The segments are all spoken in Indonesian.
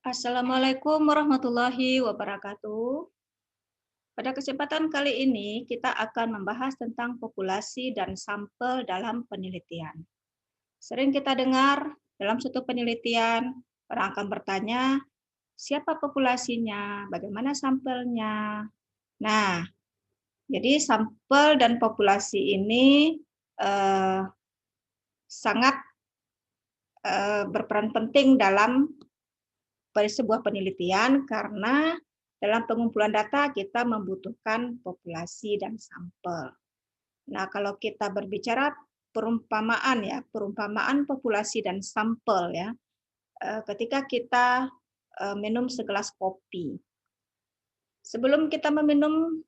Assalamualaikum warahmatullahi wabarakatuh. Pada kesempatan kali ini, kita akan membahas tentang populasi dan sampel dalam penelitian. Sering kita dengar dalam suatu penelitian, orang akan bertanya, siapa populasinya, bagaimana sampelnya. Nah, jadi sampel dan populasi ini eh, sangat berperan penting dalam sebuah penelitian karena dalam pengumpulan data kita membutuhkan populasi dan sampel. Nah, kalau kita berbicara perumpamaan ya, perumpamaan populasi dan sampel ya, ketika kita minum segelas kopi. Sebelum kita meminum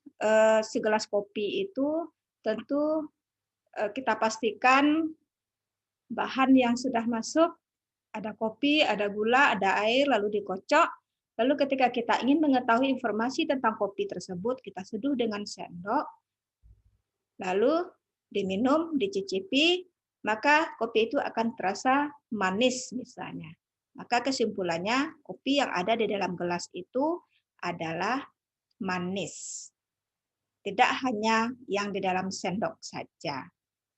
segelas kopi itu tentu kita pastikan bahan yang sudah masuk ada kopi, ada gula, ada air, lalu dikocok. Lalu ketika kita ingin mengetahui informasi tentang kopi tersebut, kita seduh dengan sendok, lalu diminum, dicicipi, maka kopi itu akan terasa manis misalnya. Maka kesimpulannya, kopi yang ada di dalam gelas itu adalah manis. Tidak hanya yang di dalam sendok saja.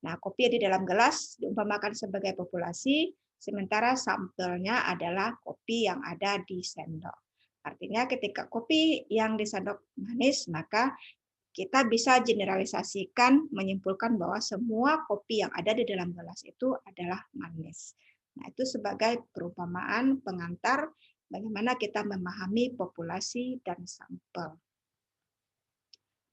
Nah, kopi di dalam gelas diumpamakan sebagai populasi, sementara sampelnya adalah kopi yang ada di sendok. Artinya ketika kopi yang di sendok manis, maka kita bisa generalisasikan, menyimpulkan bahwa semua kopi yang ada di dalam gelas itu adalah manis. Nah, itu sebagai perumpamaan pengantar bagaimana kita memahami populasi dan sampel.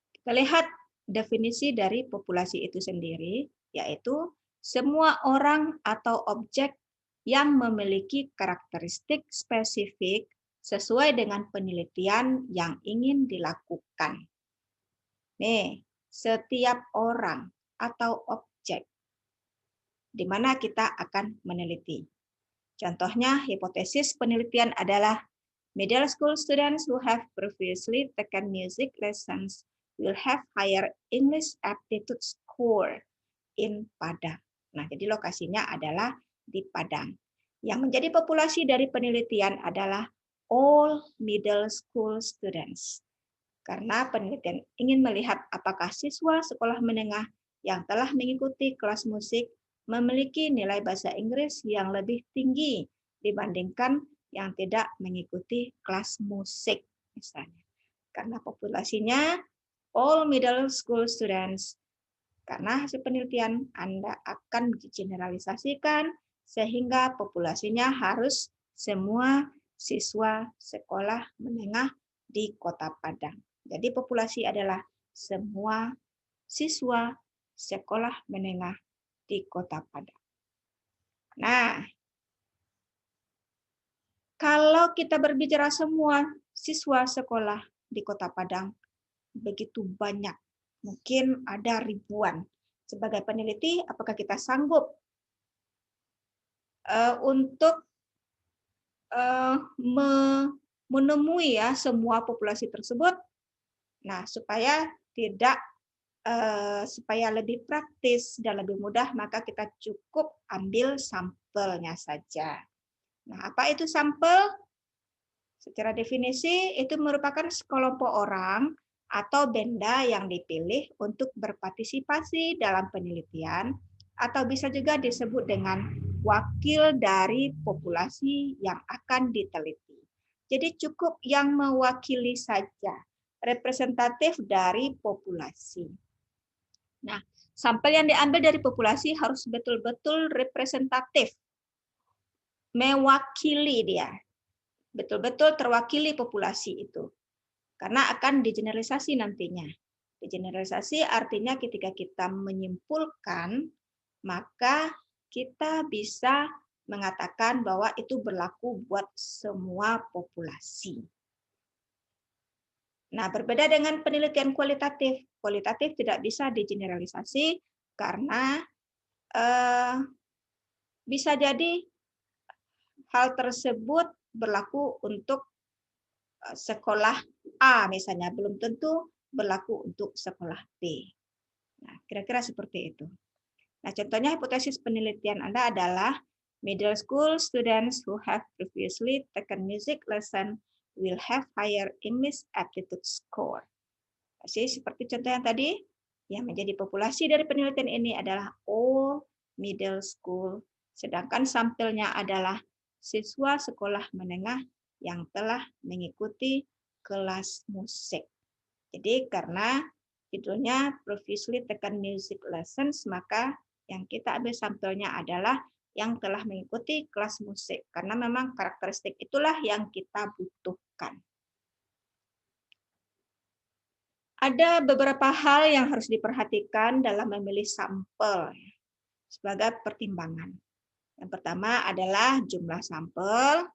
Kita lihat definisi dari populasi itu sendiri, yaitu semua orang atau objek yang memiliki karakteristik spesifik sesuai dengan penelitian yang ingin dilakukan. Nih, setiap orang atau objek di mana kita akan meneliti. Contohnya, hipotesis penelitian adalah middle school students who have previously taken music lessons will have higher English aptitude score in Padang. Nah, jadi lokasinya adalah di Padang. Yang menjadi populasi dari penelitian adalah all middle school students. Karena penelitian ingin melihat apakah siswa sekolah menengah yang telah mengikuti kelas musik memiliki nilai bahasa Inggris yang lebih tinggi dibandingkan yang tidak mengikuti kelas musik misalnya. Karena populasinya all middle school students. Karena hasil penelitian Anda akan digeneralisasikan sehingga populasinya harus semua siswa sekolah menengah di Kota Padang. Jadi populasi adalah semua siswa sekolah menengah di Kota Padang. Nah, kalau kita berbicara semua siswa sekolah di Kota Padang, begitu banyak. Mungkin ada ribuan. Sebagai peneliti, apakah kita sanggup untuk menemui ya semua populasi tersebut? Nah, supaya tidak supaya lebih praktis dan lebih mudah, maka kita cukup ambil sampelnya saja. Nah, apa itu sampel? Secara definisi, itu merupakan sekelompok orang atau benda yang dipilih untuk berpartisipasi dalam penelitian, atau bisa juga disebut dengan wakil dari populasi yang akan diteliti. Jadi cukup yang mewakili saja, representatif dari populasi. Nah, sampel yang diambil dari populasi harus betul-betul representatif, mewakili dia, betul-betul terwakili populasi itu. Karena akan digeneralisasi nantinya. Digeneralisasi artinya ketika kita menyimpulkan, maka kita bisa mengatakan bahwa itu berlaku buat semua populasi. Nah, berbeda dengan penelitian kualitatif. Kualitatif tidak bisa digeneralisasi karena bisa jadi hal tersebut berlaku untuk sekolah A misalnya, belum tentu berlaku untuk sekolah B. Nah, kira-kira seperti itu. Nah, contohnya hipotesis penelitian Anda adalah Middle school students who have previously taken music lesson will have higher English aptitude score. Jadi seperti contoh yang tadi, yang menjadi populasi dari penelitian ini adalah all middle school, sedangkan sampelnya adalah siswa sekolah menengah yang telah mengikuti kelas musik. Jadi karena judulnya previously taken music lessons, maka yang kita ambil sampelnya adalah yang telah mengikuti kelas musik, karena memang karakteristik itulah yang kita butuhkan. Ada beberapa hal yang harus diperhatikan dalam memilih sampel sebagai pertimbangan. Yang pertama adalah jumlah sampel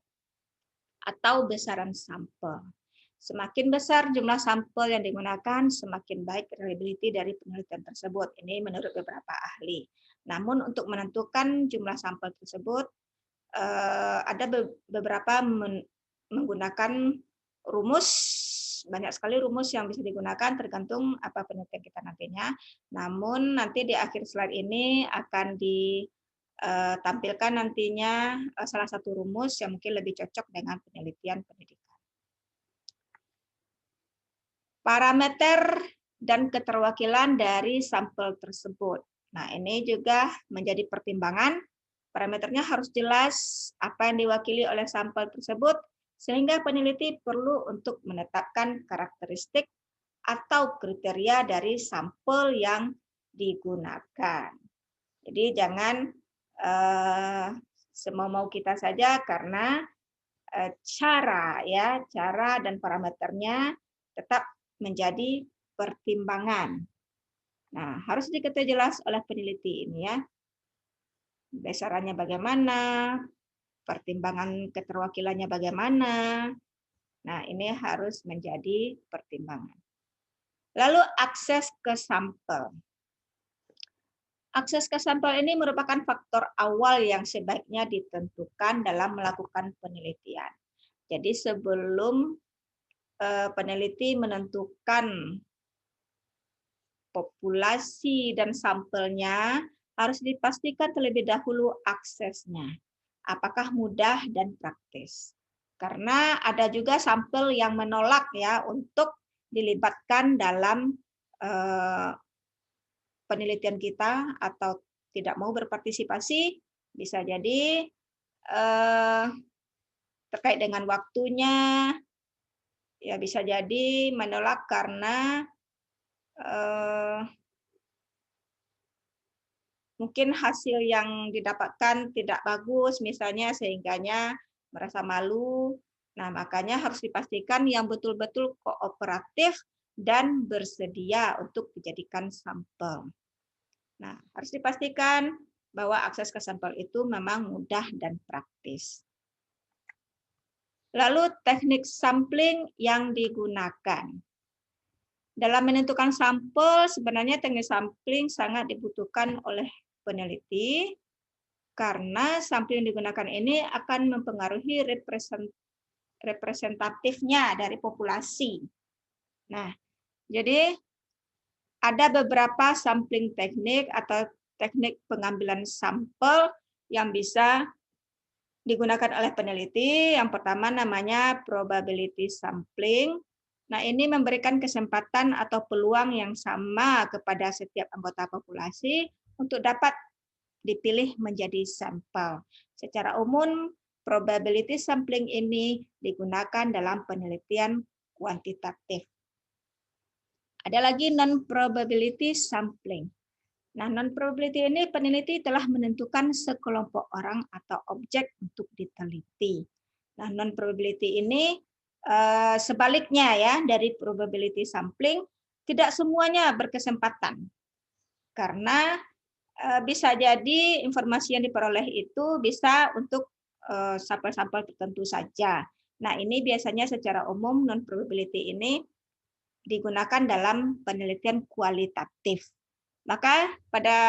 atau besaran sampel. Semakin besar jumlah sampel yang digunakan, semakin baik reliability dari penelitian tersebut. Ini menurut beberapa ahli. Namun untuk menentukan jumlah sampel tersebut, ada beberapa menggunakan rumus, banyak sekali rumus yang bisa digunakan tergantung apa penelitian kita nantinya. Namun nanti di akhir slide ini akan ditampilkan nantinya salah satu rumus yang mungkin lebih cocok dengan penelitian pendidikan. Parameter dan keterwakilan dari sampel tersebut. Nah, ini juga menjadi pertimbangan. Parameternya harus jelas apa yang diwakili oleh sampel tersebut, sehingga peneliti perlu untuk menetapkan karakteristik atau kriteria dari sampel yang digunakan. Jadi jangan semau-mau kita saja, karena cara dan parameternya tetap menjadi pertimbangan. Nah, harus diketahui jelas oleh peneliti ini ya. Besarannya bagaimana, pertimbangan keterwakilannya bagaimana. Nah, ini harus menjadi pertimbangan. Lalu akses ke sampel. Akses ke sampel ini merupakan faktor awal yang sebaiknya ditentukan dalam melakukan penelitian. Jadi sebelum peneliti menentukan populasi dan sampelnya, harus dipastikan terlebih dahulu aksesnya. Apakah mudah dan praktis. Karena ada juga sampel yang menolak ya untuk dilibatkan dalam penelitian kita atau tidak mau berpartisipasi, bisa jadi terkait dengan waktunya, ya bisa jadi menolak karena mungkin hasil yang didapatkan tidak bagus misalnya, sehingganya merasa malu. Nah, makanya harus dipastikan yang betul-betul kooperatif dan bersedia untuk dijadikan sampel. Nah, harus dipastikan bahwa akses ke sampel itu memang mudah dan praktis. Lalu teknik sampling yang digunakan. Dalam menentukan sampel, sebenarnya teknik sampling sangat dibutuhkan oleh peneliti, karena sampel yang digunakan ini akan mempengaruhi representatifnya dari populasi. Nah, jadi ada beberapa sampling teknik atau teknik pengambilan sampel yang bisa digunakan oleh peneliti. Yang pertama namanya probability sampling. Nah, ini memberikan kesempatan atau peluang yang sama kepada setiap anggota populasi untuk dapat dipilih menjadi sampel. Secara umum, probability sampling ini digunakan dalam penelitian kuantitatif. Ada lagi non-probability sampling. Nah, non-probability ini peneliti telah menentukan sekelompok orang atau objek untuk diteliti. Nah, non-probability ini sebaliknya ya dari probability sampling, tidak semuanya berkesempatan. Karena bisa jadi informasi yang diperoleh itu bisa untuk sampel-sampel tertentu saja. Nah, ini biasanya secara umum non-probability ini digunakan dalam penelitian kualitatif. Maka pada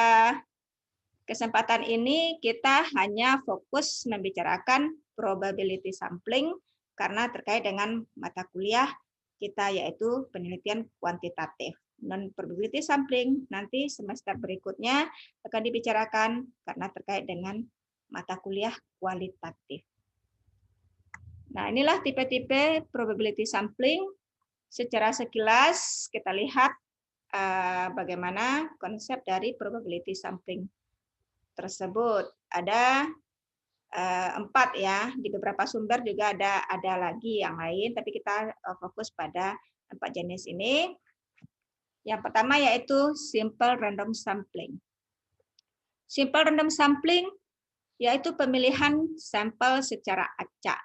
kesempatan ini kita hanya fokus membicarakan probability sampling karena terkait dengan mata kuliah kita yaitu penelitian kuantitatif. Non-probability sampling nanti semester berikutnya akan dibicarakan karena terkait dengan mata kuliah kualitatif. Nah, inilah tipe-tipe probability sampling. Secara sekilas kita lihat bagaimana konsep dari probability sampling tersebut. Ada 4 ya, di beberapa sumber juga ada lagi yang lain, tapi kita fokus pada 4 jenis ini. Yang pertama yaitu simple random sampling. Simple random sampling yaitu pemilihan sampel secara acak.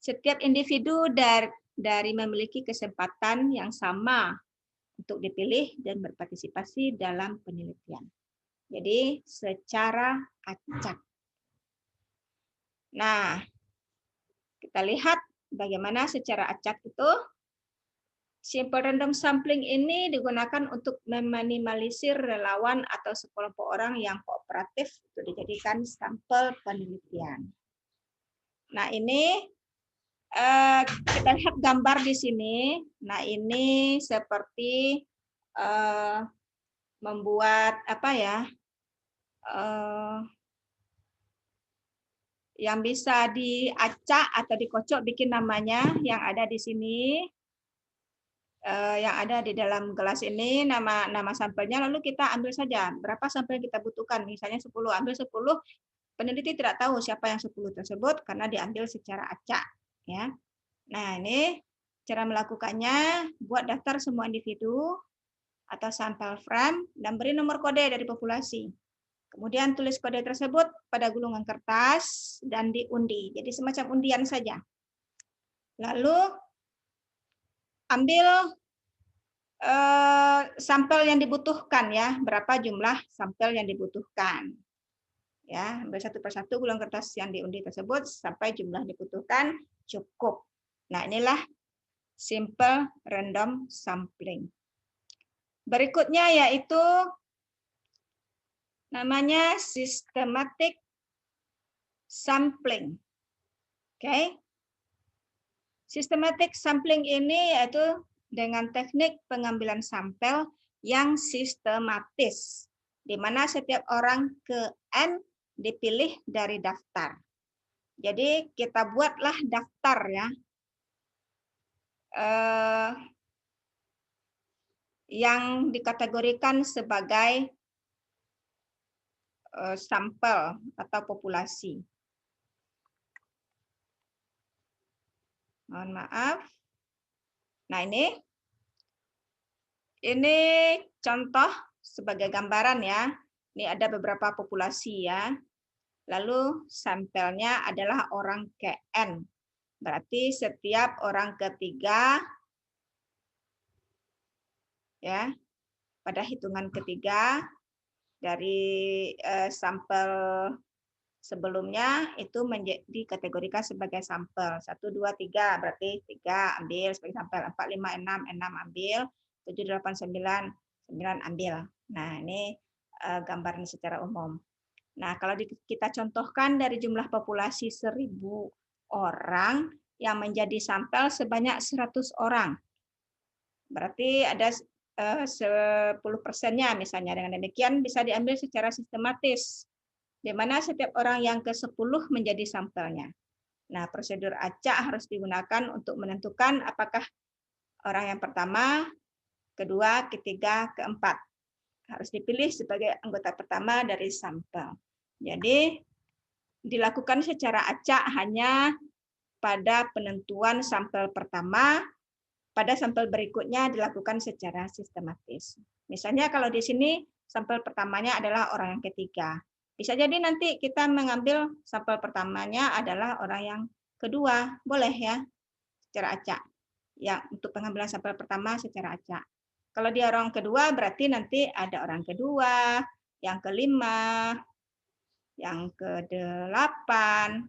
Setiap individu dari memiliki kesempatan yang sama untuk dipilih dan berpartisipasi dalam penelitian. Jadi secara acak. Nah, kita lihat bagaimana secara acak itu. Simple random sampling ini digunakan untuk meminimalisir relawan atau sekelompok orang yang kooperatif untuk dijadikan sampel penelitian. Nah, ini kita lihat gambar di sini. Nah, ini seperti membuat apa ya? Yang bisa diacak atau dikocok bikin namanya yang ada di sini. Yang ada di dalam gelas ini nama sampelnya, lalu kita ambil saja berapa sampel yang kita butuhkan, misalnya 10, ambil 10, peneliti tidak tahu siapa yang 10 tersebut karena diambil secara acak ya. Nah, ini cara melakukannya, buat daftar semua individu atau sampel frame dan beri nomor kode dari populasi. Kemudian tulis kode tersebut pada gulungan kertas dan diundi. Jadi semacam undian saja. Lalu ambil sampel yang dibutuhkan ya, berapa jumlah sampel yang dibutuhkan. Ya, ambil satu persatu gulungan kertas yang diundi tersebut sampai jumlah dibutuhkan cukup. Nah, inilah simple random sampling. Berikutnya yaitu namanya systematic sampling. Oke. Systematic sampling ini yaitu dengan teknik pengambilan sampel yang sistematis, di mana setiap orang ke N dipilih dari daftar. Jadi kita buatlah daftar ya, yang dikategorikan sebagai sampel atau populasi. Mohon maaf. Nah, ini contoh sebagai gambaran ya. Ini ada beberapa populasi ya. Lalu sampelnya adalah orang ke N. Berarti setiap orang ketiga ya, pada hitungan ketiga dari sampel sebelumnya itu dikategorikan sebagai sampel. 1, 2, 3, berarti 3 ambil sebagai sampel. 4, 5, 6 ambil. 7, 8, 9 ambil. Nah, ini gambaran secara umum. Nah, kalau kita contohkan dari jumlah populasi 1.000 orang yang menjadi sampel sebanyak 100 orang. Berarti ada 10%-nya misalnya. Dengan demikian bisa diambil secara sistematis, di mana setiap orang yang ke-10 menjadi sampelnya. Nah, prosedur acak harus digunakan untuk menentukan apakah orang yang pertama, kedua, ketiga, keempat. Harus dipilih sebagai anggota pertama dari sampel. Jadi, dilakukan secara acak hanya pada penentuan sampel pertama, pada sampel berikutnya dilakukan secara sistematis. Misalnya kalau di sini sampel pertamanya adalah orang yang ketiga. Bisa jadi nanti kita mengambil sampel pertamanya adalah orang yang kedua, boleh ya, secara acak. Ya, untuk pengambilan sampel pertama secara acak. Kalau dia orang kedua, berarti nanti ada orang kedua, yang kelima, yang ke-8,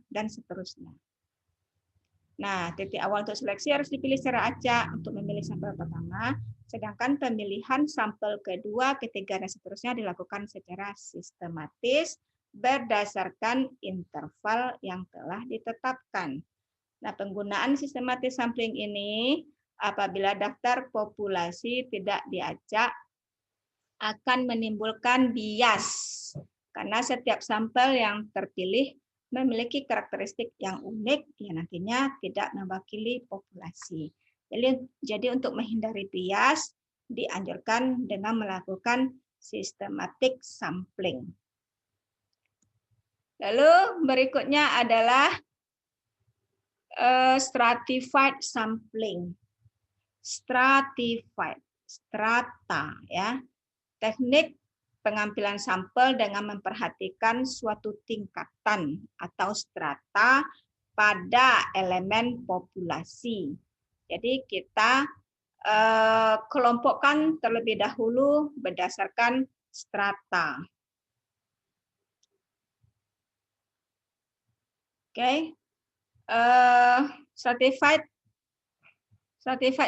dan seterusnya. Nah, titik awal untuk seleksi harus dipilih secara acak untuk memilih sampel pertama, sedangkan pemilihan sampel kedua, ketiga, dan seterusnya dilakukan secara sistematis berdasarkan interval yang telah ditetapkan. Nah, penggunaan sistematis sampling ini apabila daftar populasi tidak diacak akan menimbulkan bias Karena setiap sampel yang terpilih memiliki karakteristik yang unik yang nantinya tidak mewakili populasi. Jadi untuk menghindari bias, dianjurkan dengan melakukan systematic sampling. Lalu berikutnya adalah stratified sampling. Stratified, strata ya. Teknik pengambilan sampel dengan memperhatikan suatu tingkatan atau strata pada elemen populasi. Jadi kita kelompokkan terlebih dahulu berdasarkan strata. Oke. Stratified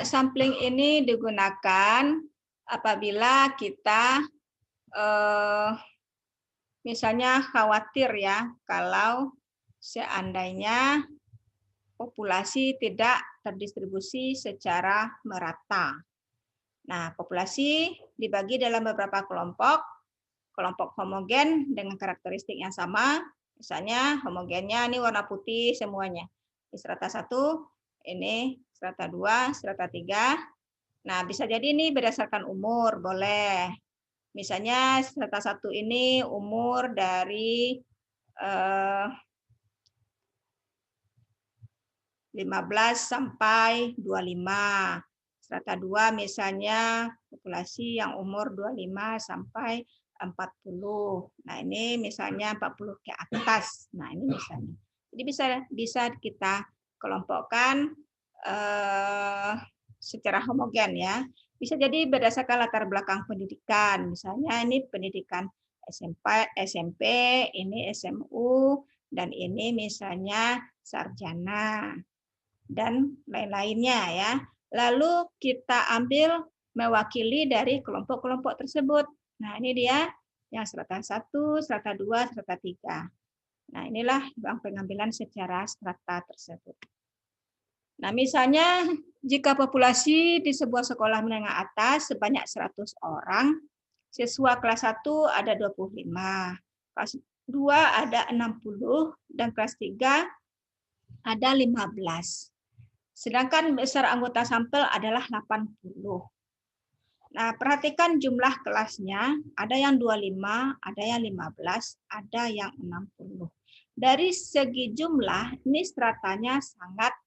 sampling ini digunakan apabila kita misalnya khawatir ya kalau seandainya populasi tidak terdistribusi secara merata. Nah, populasi dibagi dalam beberapa kelompok, kelompok homogen dengan karakteristik yang sama, misalnya homogennya ini warna putih semuanya. Di strata 1, ini strata 2, strata 3. Nah, bisa jadi ini berdasarkan umur, boleh. Misalnya strata 1 ini umur dari 15 sampai 25. Strata 2 misalnya populasi yang umur 25 sampai 40. Nah, ini misalnya 40 ke atas. Nah, ini misalnya. Jadi bisa kita kelompokkan secara homogen ya. Bisa jadi berdasarkan latar belakang pendidikan. Misalnya ini pendidikan SMP, ini SMU, dan ini misalnya sarjana dan lain-lainnya ya. Lalu kita ambil mewakili dari kelompok-kelompok tersebut. Nah, ini dia yang strata 1, strata 2, strata 3. Nah, inilah pengambilan secara strata tersebut. Nah, misalnya jika populasi di sebuah sekolah menengah atas sebanyak 100 orang, siswa kelas 1 ada 25, kelas 2 ada 60, dan kelas 3 ada 15. Sedangkan besar anggota sampel adalah 80. Nah, perhatikan jumlah kelasnya, ada yang 25, ada yang 15, ada yang 60. Dari segi jumlah, ini stratanya sangat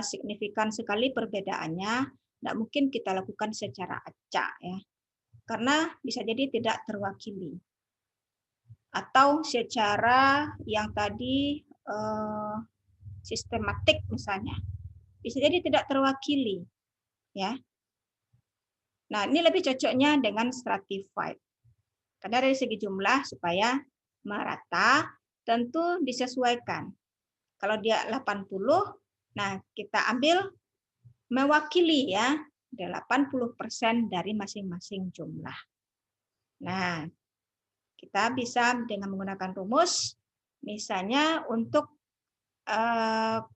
signifikan sekali perbedaannya, tidak mungkin kita lakukan secara acak ya. Karena bisa jadi tidak terwakili. Atau secara yang tadi sistematik misalnya. Bisa jadi tidak terwakili ya. Nah, ini lebih cocoknya dengan stratified. Karena dari segi jumlah supaya merata tentu disesuaikan. Kalau dia 80, nah kita ambil mewakili ya 80% dari masing-masing jumlah. Nah, kita bisa dengan menggunakan rumus misalnya untuk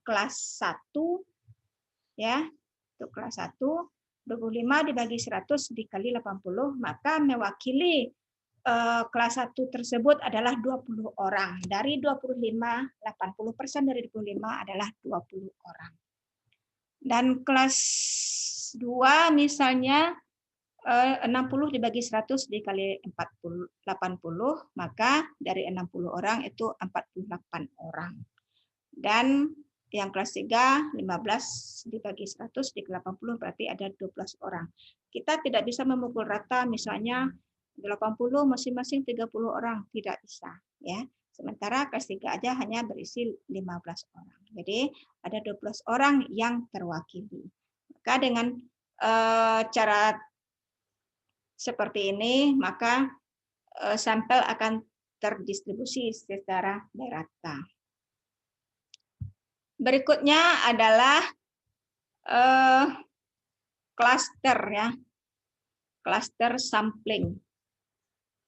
kelas 1 ya, untuk kelas 1 25 dibagi 100 dikali 80, maka mewakili kelas 1 tersebut adalah 20 orang. Dari 25, 80% dari 25 adalah 20 orang. Dan kelas 2 misalnya 60 dibagi 100 dikali 80, maka dari 60 orang itu 48 orang. Dan yang kelas 3, 15 dibagi 100 dikali 80 berarti ada 12 orang. Kita tidak bisa memukul rata misalnya 80 masing-masing 30 orang, tidak bisa ya. Sementara kelas 3 aja hanya berisi 15 orang. Jadi ada 12 orang yang terwakili. Maka dengan cara seperti ini, maka sampel akan terdistribusi secara merata. Berikutnya adalah cluster ya. Cluster sampling.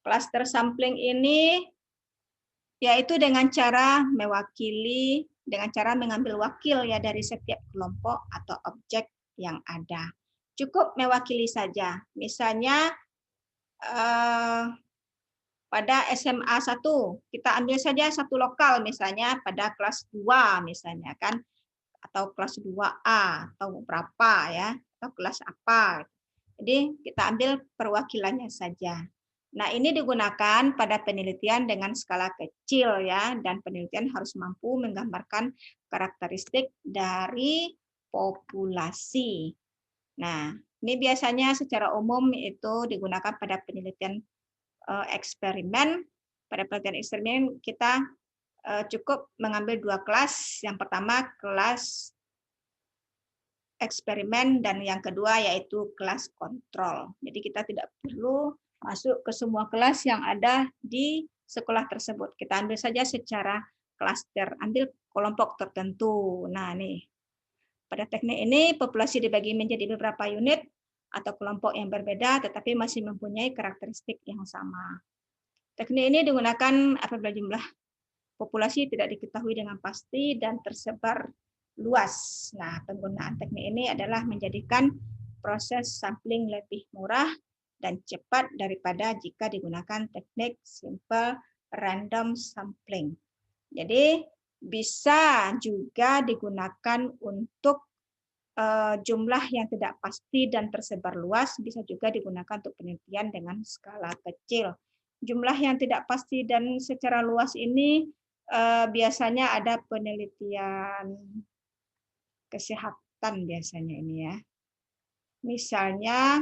Cluster sampling ini yaitu dengan cara mewakili, dengan cara mengambil wakil ya dari setiap kelompok atau objek yang ada. Cukup mewakili saja. Misalnya pada SMA 1, kita ambil saja satu lokal misalnya pada kelas 2 misalnya kan, atau kelas 2A atau berapa ya, atau kelas apa. Jadi kita ambil perwakilannya saja. Nah, ini digunakan pada penelitian dengan skala kecil ya, dan penelitian harus mampu menggambarkan karakteristik dari populasi. Nah, ini biasanya secara umum itu digunakan pada penelitian eksperimen. Pada penelitian eksperimen kita cukup mengambil 2 kelas. Yang pertama kelas eksperimen dan yang kedua yaitu kelas kontrol. Jadi kita tidak perlu masuk ke semua kelas yang ada di sekolah tersebut. Kita ambil saja secara klaster, ambil kelompok tertentu. Nah, nih. Pada teknik ini populasi dibagi menjadi beberapa unit atau kelompok yang berbeda tetapi masih mempunyai karakteristik yang sama. Teknik ini digunakan apabila jumlah populasi tidak diketahui dengan pasti dan tersebar luas. Nah, penggunaan teknik ini adalah menjadikan proses sampling lebih murah dan cepat daripada jika digunakan teknik simple random sampling. Jadi bisa juga digunakan untuk jumlah yang tidak pasti dan tersebar luas, bisa juga digunakan untuk penelitian dengan skala kecil. Jumlah yang tidak pasti dan secara luas ini biasanya ada penelitian kesehatan biasanya ini ya. Misalnya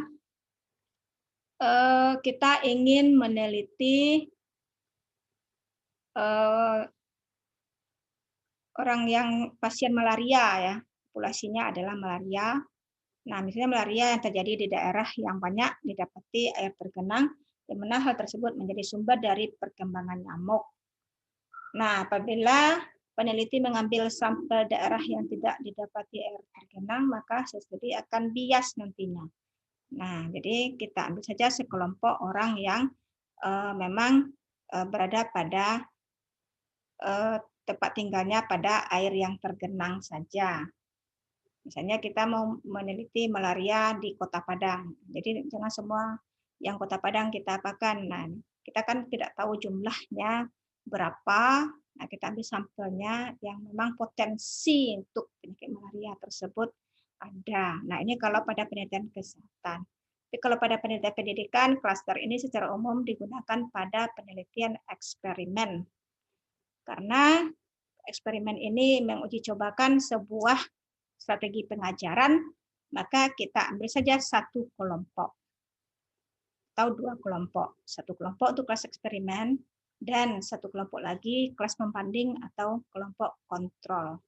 kita ingin meneliti orang yang pasien malaria ya, populasinya adalah malaria. Nah, misalnya malaria yang terjadi di daerah yang banyak didapati air tergenang, di mana hal tersebut menjadi sumber dari perkembangan nyamuk. Nah, apabila peneliti mengambil sampel daerah yang tidak didapati air tergenang, maka studi akan bias nantinya. Nah, jadi kita ambil saja sekelompok orang yang memang berada pada tempat tinggalnya pada air yang tergenang saja. Misalnya kita mau meneliti malaria di Kota Padang. Jadi jangan semua yang Kota Padang kita apakan. Nah, kita kan tidak tahu jumlahnya berapa. Nah, kita ambil sampelnya yang memang potensi untuk penyakit malaria tersebut ada. Nah, ini kalau pada penelitian kesehatan. Tapi kalau pada penelitian pendidikan, klaster ini secara umum digunakan pada penelitian eksperimen. Karena eksperimen ini menguji cobakan sebuah strategi pengajaran, maka kita ambil saja satu kelompok atau 2 kelompok. Satu kelompok untuk kelas eksperimen dan satu kelompok lagi kelas pembanding atau kelompok kontrol.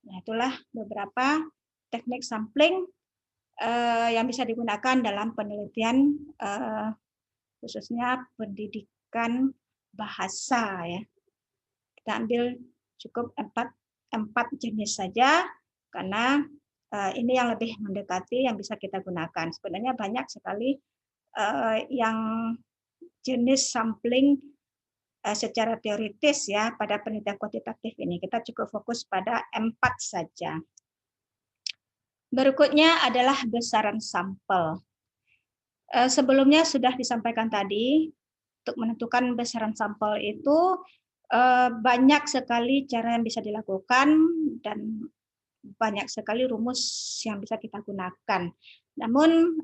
Nah, itulah beberapa teknik sampling yang bisa digunakan dalam penelitian khususnya pendidikan bahasa ya. Kita ambil cukup 4 jenis saja karena ini yang lebih mendekati yang bisa kita gunakan. Sebenarnya banyak sekali yang jenis sampling secara teoritis ya pada penelitian kuantitatif ini. Kita cukup fokus pada 4 saja. Berikutnya adalah besaran sampel. Sebelumnya sudah disampaikan tadi, untuk menentukan besaran sampel itu banyak sekali cara yang bisa dilakukan dan banyak sekali rumus yang bisa kita gunakan. Namun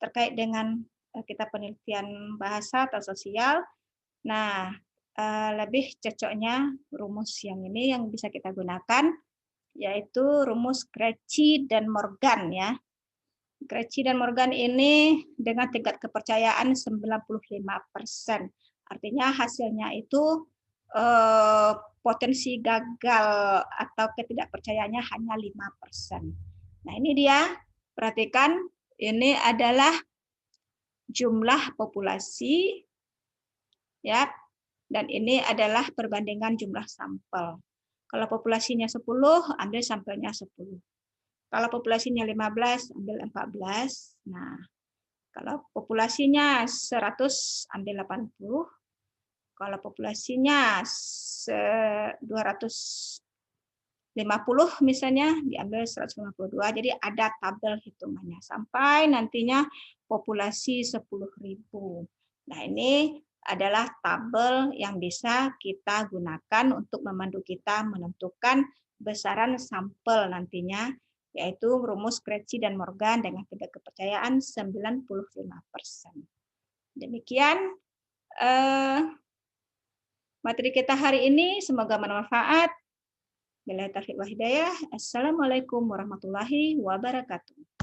terkait dengan kita penelitian bahasa atau sosial, nah lebih cocoknya rumus yang ini yang bisa kita gunakan, yaitu rumus Grecci dan Morgan ya. Grecci dan Morgan ini dengan tingkat kepercayaan 95%. Artinya hasilnya itu potensi gagal atau ketidakpercayaannya hanya 5%. Nah, ini dia. Perhatikan, ini adalah jumlah populasi ya. Dan ini adalah perbandingan jumlah sampel. Kalau populasinya 10, ambil sampelnya 10. Kalau populasinya 15, ambil 14. Nah, kalau populasinya 100, ambil 80. Kalau populasinya 250 misalnya, diambil 152. Jadi ada tabel hitungannya sampai nantinya populasi 10.000. Nah, ini adalah tabel yang bisa kita gunakan untuk memandu kita menentukan besaran sampel nantinya, yaitu rumus Crecci dan Morgan dengan tingkat kepercayaan 95%. Demikian materi kita hari ini, semoga bermanfaat. Billahi taufiq wal hidayah. Assalamualaikum warahmatullahi wabarakatuh.